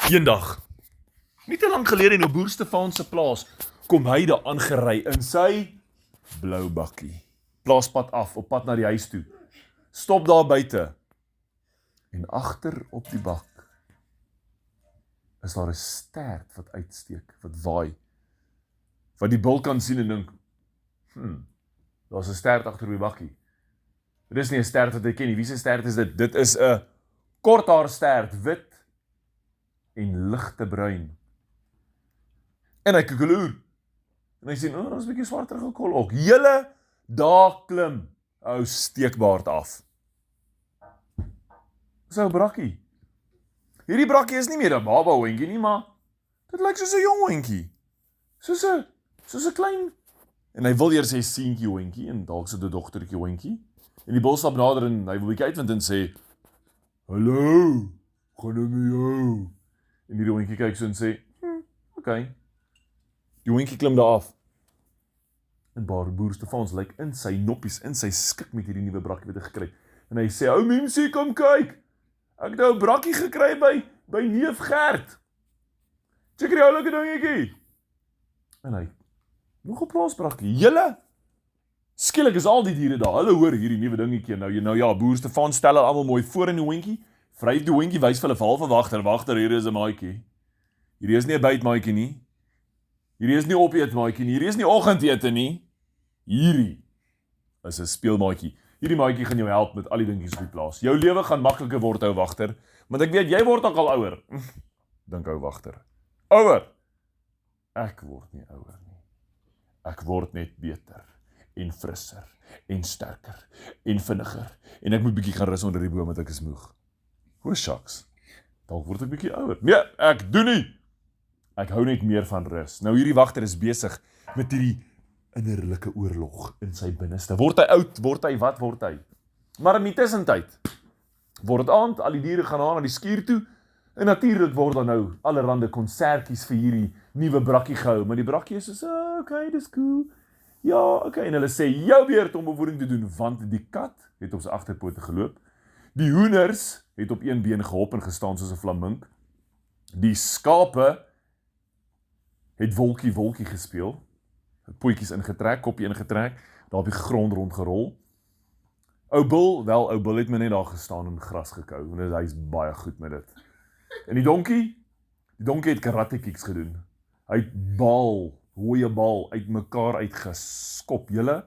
Eendag, nie te lang gelede in 'n boer Stefaan se plaas, kom hy daar aangery in sy blou bakkie. Plaaspad af, op pad na die huis toe. Stop daar buite. En agter op die bak is daar 'n stert wat uitsteek, wat waai. Wat die bil kan sien en dink, daar's 'n stert agter op die bakkie. Dit is nie 'n stert wat hy ken nie. Wie se stert is dit? Dit is 'n korthaar stert, wit en ligte bruin. En hy kyk loer. En hy sê, daar's 'n bietjie swarter gekol ook. Julle daar klim ou steekbaard af. Dis ou brakkie. Hierdie brakkie is nie meer 'n baba hondjie nie, maar dit lyk soos 'n jong hondjie. Soos 'n klein. En hy wil eers sê seentjie hondjie en dalk so 'n dogtertjie hondjie. En die bil stap nader en hy wil bietjie uitvind en sê, hallo, gaan dit met jou? En die hondjie kyk so en sê, okay. Die hondjie klim daar af. En boer Stefans lyk in sy noppies, in sy skik met hierdie nuwe brakkie wat hy gekry. En hy sê, ou mensie, kom kyk. Ek het nou 'n brakkie gekry by neef Gert. Check die oulike dingetjie. En hy, nog 'n plaasbrakkie. Julle, skielik is al die diere daar. Hulle hoor hierdie nuwe dingetjie. Nou ja, boer Stefan stel hulle almal mooi voor in die hondjie. Vryf die hondjie wys vir hulle half wagter, hier is 'n maatjie. Hierdie is nie 'n bytmaatjie nie. Hierdie is nie opeetmaatjie nie. Hierdie is nie oggendete nie. Hierdie is 'n speelmaatjie. Hierdie maatjie gaan jou help met al die dingetjies op die plaas. Jou lewe gaan makliker word, ou wagter, want ek weet jy word ook al ouer. Dink ou wagter. Ouer. Ek word nie ouer nie. Ek word net beter en frisser en sterker en vinniger en ek moet bietjie gaan rus onder die boom want ek is moeg. O shucks. Dalk word ek bietjie ouer. Nee, ek doen nie. Ek hou net meer van rus. Nou hierdie wagter is besig met hierdie innerlike oorlog in sy binneste. Word hy oud? Wat word hy? Maar in die tussentyd word dit aand, al die diere gaan na die skuur toe en natuurlik word daar nou allerhande konsertjies vir hierdie nuwe brakkie gehou, maar die brakkie is so, okay, dis cool. Ja, okay, en hulle sê jou beurt om bevoeding te doen, want die kat het op sy agterpote geloop. Die hoenders het op een been gehop en gestaan soos 'n flamink. Die skape het wolkie gespeel. Pootjies ingetrek, koppie ingetrek, daar op die grond rondgerol. Ou Bil het my net daar gestaan en gras gekou, en hy is baie goed met dit. En die donkie het karate kicks gedoen. Hy het hooie bal uit mekaar uitgeskop, julle,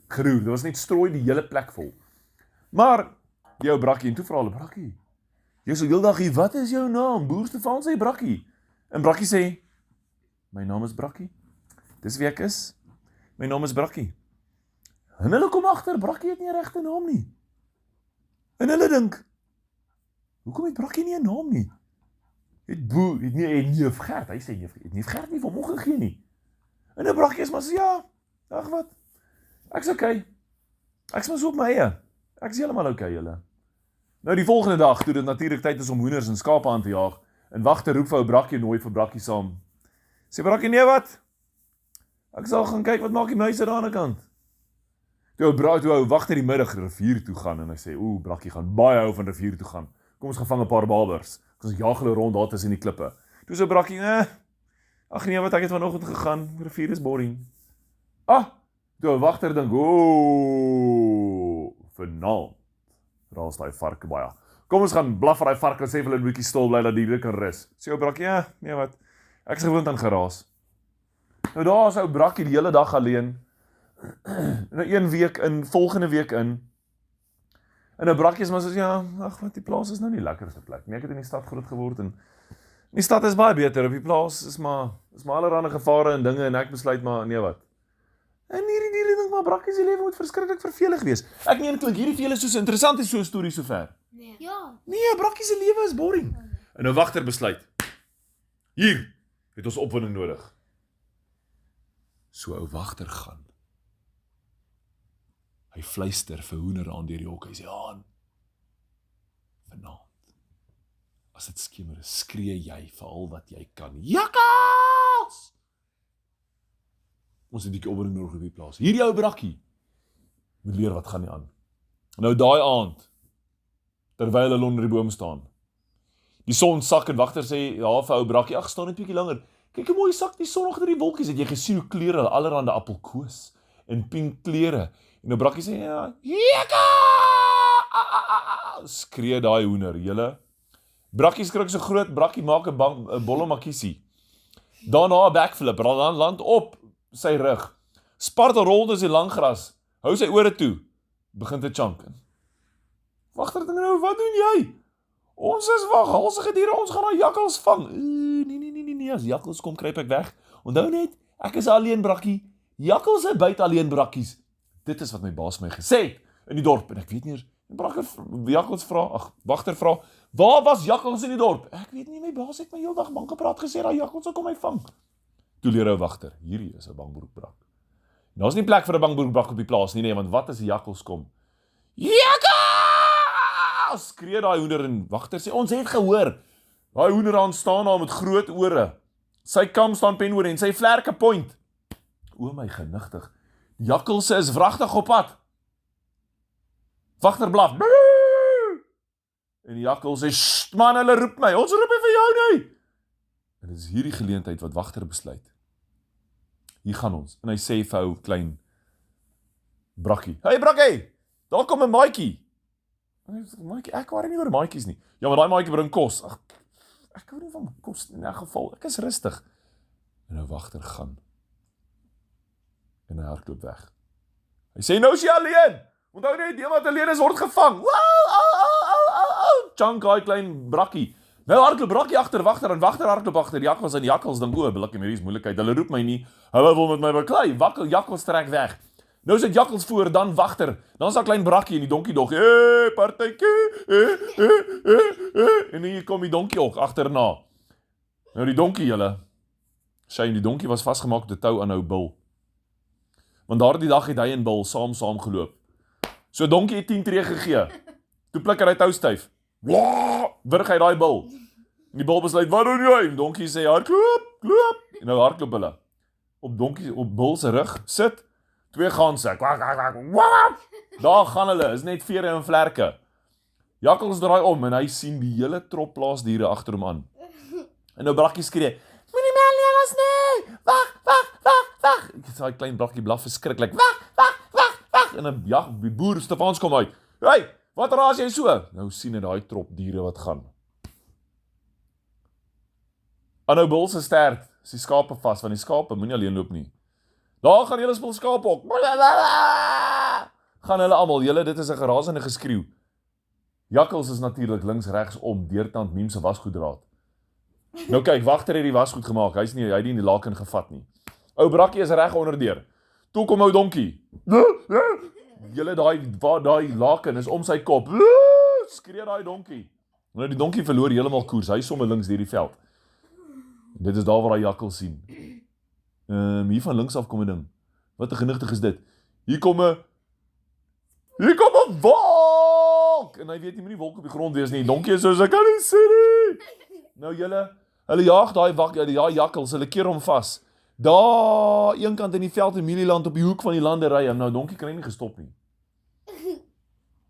geroer, dit was net strooi die hele plek vol. Maar, die ou brakkie, en toe vra hulle, brakkie, jy so heel dag hier, wat is jou naam? Boer Stefan sê brakkie. En brakkie sê, my naam is Brakkie. Dis wie ek is. My naam is Brakkie. En hulle kom agter, Brakkie het nie 'n regte naam nie. En hulle dink, hoekom het Brakkie nie 'n naam nie? Het neef Gert, hy sê neef Gert nie van hom gegee nie. En 'n Brakkie is maar sê, ja, ag wat. Ek's okay. Ek's maar so op my eie. Ek's heeltemal okay, julle. Nou die volgende dag, toe dit natuurlik tyd is om hoenders en skape aan te jaag, en wagter roep vir ou Brakkie nooi vir Brakkie saam. Sê Brakkie, nee wat? Ek sal gaan kyk wat maak die muise daar aan die kant. Toe ou wagter die middag rivier toe gaan en hy sê, Brakkie gaan baie hou van rivier toe gaan. Kom ons gaan vang 'n paar babers. Ons jaag hulle rond daar tussen die klippe. Toe sê Brakkie, ag nee wat, ek het vanoggend gegaan, rivier is boring. Toe ou wagter dink, vanaand raas daai varke baie. Kom ons gaan blaf vir daai varke en sê vir hulle 'n bietjie stil bly dat die kan rus. Sê ou Brakkie, nee wat? Ek is gewoond aan geraas. Nou daar is ou Brakkie die hele dag alleen. Nou een week in, volgende week in. En ou Brakkie is maar soos, ag wat, die plaas is nou nie lekkerste plek nie. Ek het in die stad groot geword en die stad is baie beter. Op die plaas is maar allerhande gevare en dinge en ek besluit maar, nee wat. En hierdie diere dink maar Brakkie se lewe moet verskriklik vervelig wees. Ek meen klink hierdie vir julle soos interessant is so 'n storie sover. Nee. Ja. Nee, Brakkie se lewe is boring. En nou wagter besluit. Hier het ons opwinding nodig. So ou wagter gaan. Hy fluister vir hoender aan deur die hok. Hy sê, vanaand, as dit skemer is, skree jy vir al wat jy kan. Jakkals! Ons het 'n bietjie opwinding nodig op die plaas. Hierdie ou Brakkie moet leer wat gaan nie aan. Nou daai aand, terwyl hulle onder die boom staan, Die son sak en wagter sê, ja, vir ou Brakkie, ag, staan net 'n bietjie langer. Kyk hoe mooi sak die son agter die wolkies. Het jy gesien hoe kleure hulle allerhande appelkoos en pink kleure? En nou Brakkie sê, ja, jekka! Skree daai hoender, julle. Brakkie skrik so groot, Brakkie maak 'n bolle makiesie. Daarna 'n backflip, dan land op sy rug. Spartel rol in sy lang gras, hou sy ore toe, begin te chunk. Wagter dink nou, wat doen jy? Ons is waghalsige diere, ons gaan daai jakkals vang. Nee, as jakkals kom, kruip ek weg. Onthou net, ek is alleen Brakkie. Jakkals is byt alleen Brakkies. Dit is wat my baas my gesê het in die dorp, en ek weet nie eers, jakkals vra, wagter vra, waar was jakkals in die dorp? Ek weet nie, my baas het my heel dag bang gepraat gesê, dat jakkals sal kom my vang. Toe leer ou wagter, hierdie is 'n bangbroekbrak. Nou is nie plek vir 'n bangbroekbrak op die plaas nie, nee, want wat as die jakkals kom? Jakkals! Skree daai hoender en wagter sê, ons het gehoor. Daai hoender aan staan daar met groot ore. Sy kam staan pen oor en sy vlerke point. O my genigtig, jakkalse is wragtig op pad. Wagter blaf. En die jakkals sê, "Sst man, hulle roep my. Ons roep nie vir jou nie." En dit is hierdie geleentheid wat wagter besluit. Hier gaan ons. En hy sê vir ou klein Brakkie, "Hey Brakkie, daar kom 'n maatjie." Maatjie, ek worry nie oor maatjies nie. Ja, maar daai maatjie bring kos. Ag, ek hou nie van kos in 'n geval. Ek is rustig. En nou wagter gaan. En hy hardloop weg. Hy sê, "Nou is jy alleen. Onthou net, die wat alleen is word gevang." Chunk daai klein Brakkie. Nou hardloop Brakkie agter wagter en wagter hardloop agter die jakkals en die jakkals dink, "O, blikkie, hierdie is moeilikheid. Hulle roep my nie. Hulle wil met my beklei." Jakkals trek weg. Nou is dit jakkals voor, dan wagter. Dan is daar klein Brakkie en die donkie dog. Partytjie. En hier kom die donkie ook agterna. Nou die donkie julle. Sy en die donkie was vasgemaak op 'n tou aan 'n ou bil. Want daardie dag het hy en bil saam geloop. So donkie het 10 tree gegee. Toe pluk hy tou styf. Wurg hy daai bil. En die bil besluit, "Wat doen jy?" En donkie sê, "Hardloop, loop." En nou hardloop hulle. Op bil se rug sit 2 ganse. Kwak, kwak, kwak. Daar gaan hulle, is net vere en vlerke. Jakkals draai om en hy sien die hele trop plaasdiere agter hom aan. En nou Brakkie skree, "Moenie my jakkals nie! Wag! Ek sê daai klein Brakkie blaf verskriklik. Wag! En die boer Stefans kom uit. "Hey, wat raas jy so?" Nou sien hy daai trop diere wat gaan. Aan nou bil se stert is die skape vas, want die skape moenie alleen loop nie. Daar gaan hele spul skape ook. Gaan hulle almal, julle, dit is 'n gerasende geskreeu. Jakkals is natuurlik links regs om deur tant Miem se wasgoeddraad. Nou kyk, wagter het die wasgoed gemaak. Hy het nie in die laken gevat nie. Ou Brakkie is reg onderdeur. Toe kom ou donkie. Julle daai laken is om sy kop. Skree daai donkie. Nou die donkie verloor heeltemal koers. Hy somme links deur die veld. Dit is daar waar hy jakkals sien. Hier van links af kom 'n ding. Wat 'n genigtig is dit. Hier kom 'n wolk. En hy weet nie moet die wolk op die grond wees nie. Donkie is soos ek kan nie sien nie. Nou julle, hulle jaag daai jakkals, hulle keer hom vas. Daar eenkant in die veld in Mielieland op die hoek van die landerye. Nou donkie kan nie gestop nie.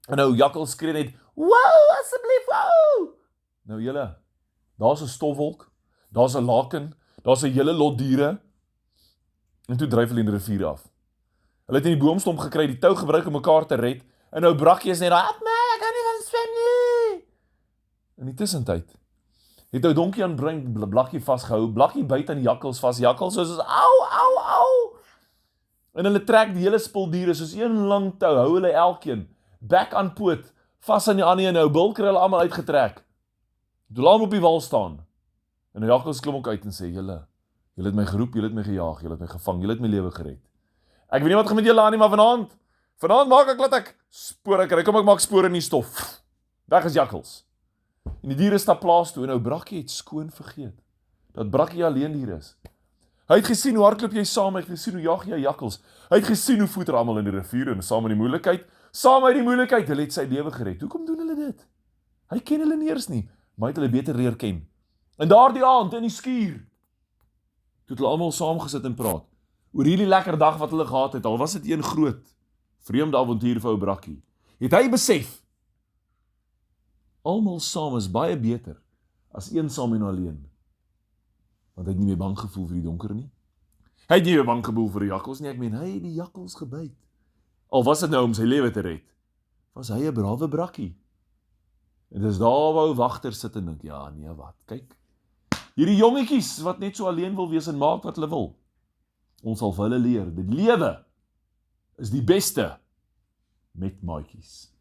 En nou jakkals skree net, "Wow, asseblief, wow!" Nou julle, daar's 'n stofwolk, daar's 'n laken, daar's 'n hele lot diere. En toe dryf hulle in die rivier af. Hulle het in die boomstomp gekry, die tou gebruik om mekaar te red. En nou Brakkie is net daar, "Help my, ek kan nie van swem nie." In die tussentyd het ou donkie aan Brakkie vasgehou. Brakkie byt aan die jakkals vas. Jakkals soos au. En hulle trek die hele spul diere soos een lang tou. Hou hulle elkeen bek aan poot vas aan die ander en nou bil kry hulle almal uitgetrek. Toe laat hom op die wal staan. En die jakkals klim ook uit en sê, "Julle het my geroep, julle het my gejaag, julle het my gevang, julle het my lewe gered. Ek weet nie wat gaan met julle aan nie, maar vanaand maak ek laat ek spore kry. Kom ek maak spore in die stof. Weg is jakkals." En die diere stap plaas toe en nou Brakkie het skoon vergeet dat Brakkie alleen dier is. Hy het gesien hoe hardloop jy saam, hy het gesien hoe jag jy jakkals. Hy het gesien hoe voeter almal in die rivier en saam uit die moeilikheid, hulle het sy lewe gered. Hoekom doen hulle dit? Hy ken hulle nie eers nie, maar hy het hulle beter leer ken. En daardie aand in die skuur, toe het hulle almal saamgesit en praat oor hierdie lekker dag wat hulle gehad het, al was dit een groot, vreemde avontuur vir ou Brakkie. Het hy besef, almal saam is baie beter as eensaam en alleen. Want hy het nie meer bang gevoel vir die donker nie. Hy het nie meer bang gevoel vir die jakkals nie, ek meen, hy het die jakkals gebyt. Al was dit nou om sy lewe te red, was hy 'n brawe brakkie. En dis daar wou wagter sit en dink, ja nee wat, kyk, hierdie jongetjies wat net so alleen wil wees en maak wat hulle wil. Ons sal vir hulle leer, die lewe is die beste met maatjies.